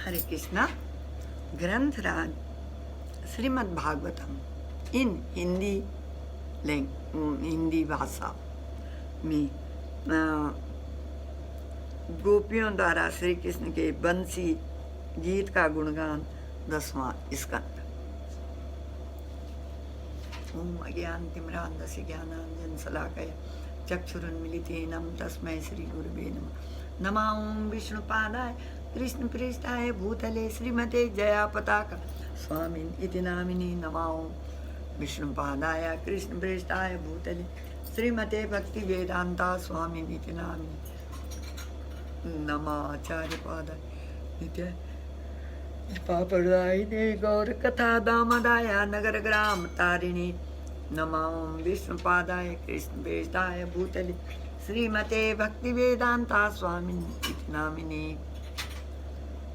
हरे कृष्णा। ग्रंथराज श्रीमद् भागवतम इन हिंदी भाषा में गोपियों द्वारा श्री कृष्ण के बंसी गीत का गुणगान 10वां स्कंद। ओम अज्ञानतिमिरान्धस्य ज्ञानाञ्जनशलाकया चक्षुरुन्मीलितेन तस्मै श्री गुरुवे नमः। नमः ओं विष्णुपादाय कृष्णप्रेष्ठाय भूतले श्रीमते जयापताका स्वामिन् इति नामिने। नमः ओं विष्णुपादाय कृष्णप्रेष्ठाय भूतले श्रीमते भक्तिवेदान्ता स्वामिन् इति नामिने। नमः आचार्यपादाय नित्य पापदायिने गौरकथा दामदाय नगरग्राम तारिणी। नमः ओं विष्णुपादाय कृष्णप्रेष्ठाय भूतले श्रीमते भक्तिवेदान्ता स्वामिन् इति नामिने।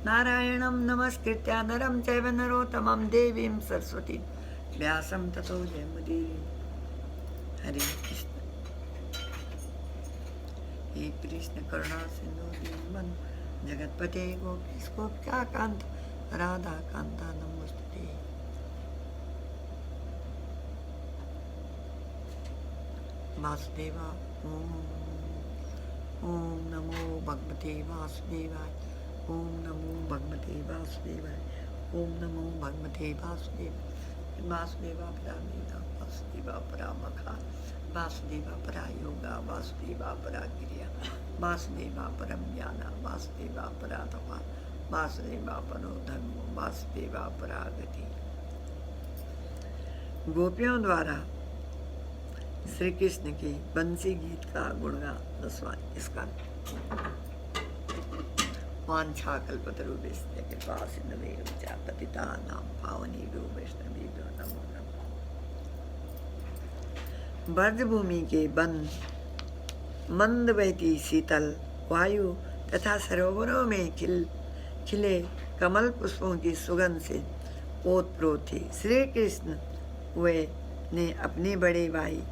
नारायणं नमस्कृत्य नरं चैव नरोत्तमं देवीं सरस्वतीं व्यासं ततो जयमुदीरये। हरे कृष्ण। हे कृष्ण करुणा सिंधु दीनबन्धु जगत्पते गोपीश गोपिकान्त राधा कान्ता नमोस्तुते। वासुदेवा ओम नमो भगवते वासुदेवाय। ओम नमो भगवते वासुदेवाय। ओम नमो भगवते वासुदेवाय। वासुदेवा परा वेदा वासुदेवा परा मखा वासुदेवा परा योगा वासुदेवा परा क्रिया वासुदेवा परम ज्ञाना वासुदेवा परा तपा वासुदेवा परो धर्म वासुदेवा परा गति। गोपियों द्वारा श्री कृष्ण के बंसी गीत का गुणगान 10वां स्कंद। वाञ्छाकल्पतरुभ्यश्च कृपासिन्धुभ्यश्च पतितानां पावनेभ्यो वैष्णवेभ्यो नमो नमः। ब्रजभूमि के वन मंद बहती शीतल वायु तथा सरोवरों में खिले कमल पुष्पों की सुगंध से ओतप्रोत थी। श्री कृष्ण वे ने अपने बड़े भाई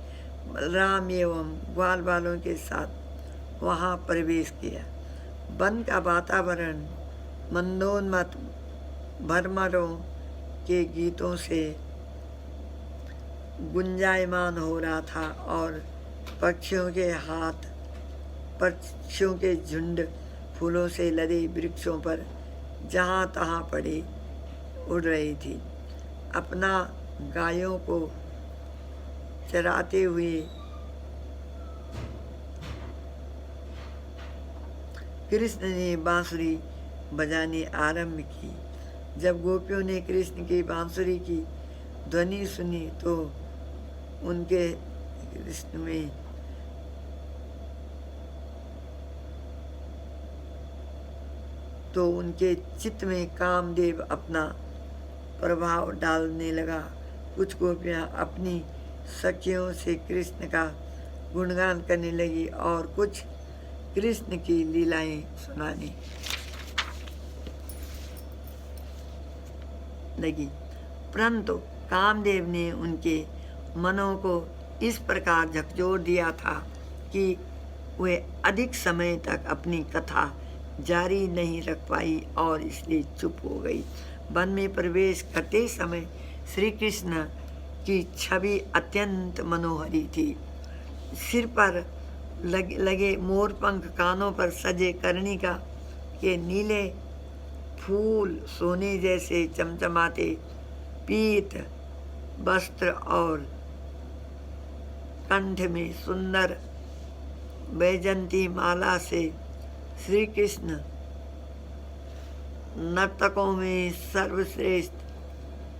बलराम एवं ग्वाल बालों के साथ वहाँ प्रवेश किया। वन का वातावरण मंदोन्मत्त भरमरों के गीतों से गुंजायमान हो रहा था और पक्षियों के झुंड फूलों से लदे वृक्षों पर जहाँ तहाँ पड़े उड़ रही थी। अपना गायों को चराते हुए कृष्ण ने बांसुरी बजाने आरंभ की। जब गोपियों ने कृष्ण की बांसुरी की ध्वनि सुनी तो उनके चित्त में कामदेव अपना प्रभाव डालने लगा। कुछ गोपियां अपनी सखियों से कृष्ण का गुणगान करने लगी और कुछ कृष्ण की लीलाएं सुनाने लगी। परंतु कामदेव ने उनके मनों को इस प्रकार झकझोर दिया था कि वे अधिक समय तक अपनी कथा जारी नहीं रख पाई और इसलिए चुप हो गई। वन में प्रवेश करते समय श्री कृष्ण की छवि अत्यंत मनोहरी थी। सिर पर लगे मोरपंख, कानों पर सजे कर्णिका के नीले फूल सोने जैसे चमचमाते पीत वस्त्र और कंठ में सुंदर वैजंती माला से श्री कृष्ण नर्तकों में सर्वश्रेष्ठ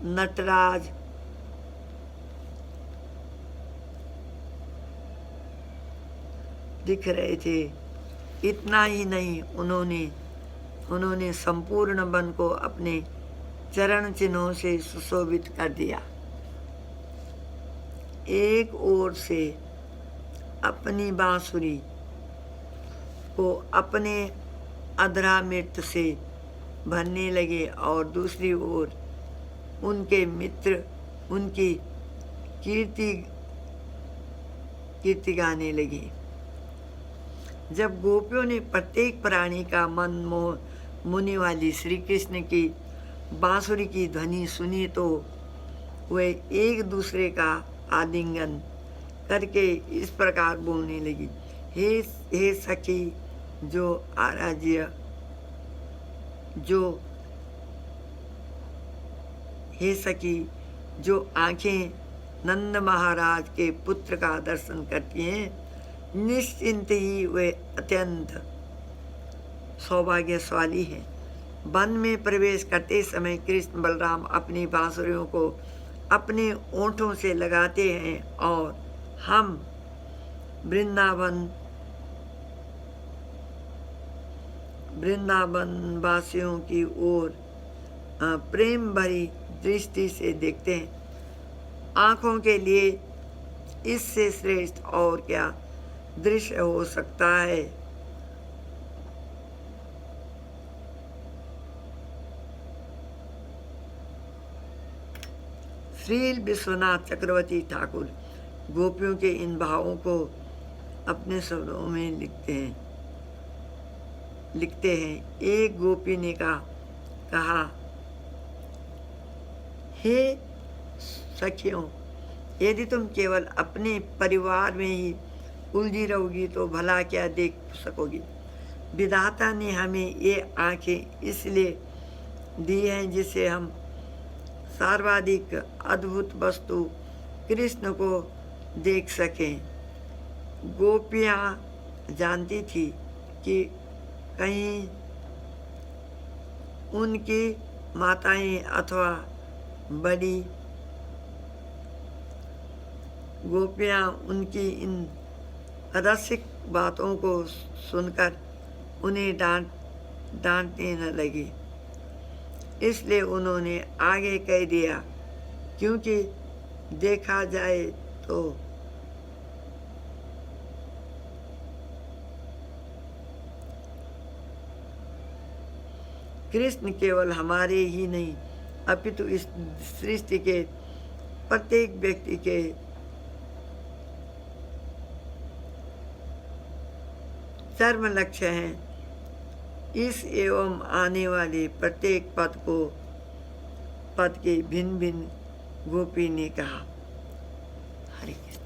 नटराज दिख रहे थे। इतना ही नहीं, उन्होंने संपूर्ण वन को अपने चरण चिन्हों से सुशोभित कर दिया। एक ओर से अपनी बांसुरी को अपने अधरामृत से भरने लगे और दूसरी ओर उनके मित्र उनकी कीर्ति गाने लगे। जब गोपियों ने प्रत्येक प्राणी का मन मुनि वाली श्री कृष्ण की बांसुरी की ध्वनि सुनी तो वे एक दूसरे का आलिंगन करके इस प्रकार बोलने लगी, हे सखी, जो आराध्य जो हे सखी, जो आंखें नंद महाराज के पुत्र का दर्शन करती हैं, निश्चिंत ही वे अत्यंत सौभाग्यशाली हैं। वन में प्रवेश करते समय कृष्ण बलराम अपनी बांसुरियों को अपने ओंठों से लगाते हैं और हम वृंदावन वासियों की ओर प्रेम भरी दृष्टि से देखते हैं। आँखों के लिए इससे श्रेष्ठ और क्या दृश्य हो सकता है। श्री विश्वनाथ चक्रवर्ती ठाकुर गोपियों के इन भावों को अपने शब्दों में लिखते हैं। एक गोपी ने कहा, हे सखियों, यदि तुम केवल अपने परिवार में ही उलझी रहोगी तो भला क्या देख सकोगी। विधाता ने हमें ये आँखें इसलिए दी हैं जिससे हम सर्वाधिक अद्भुत वस्तु कृष्ण को देख सकें। गोपियाँ जानती थी कि कहीं उनकी माताएं अथवा बड़ी गोपियाँ उनकी इन रसिक बातों को सुनकर उन्हें डांटने न लगी। इसलिए उन्होंने आगे कह दिया, क्योंकि देखा जाए तो कृष्ण केवल हमारे ही नहीं अपितु इस सृष्टि के प्रत्येक व्यक्ति के चरम लक्ष्य हैं। इस एवं आने वाले प्रत्येक पद के भिन्न भिन्न गोपी ने कहा। हरे कृष्ण।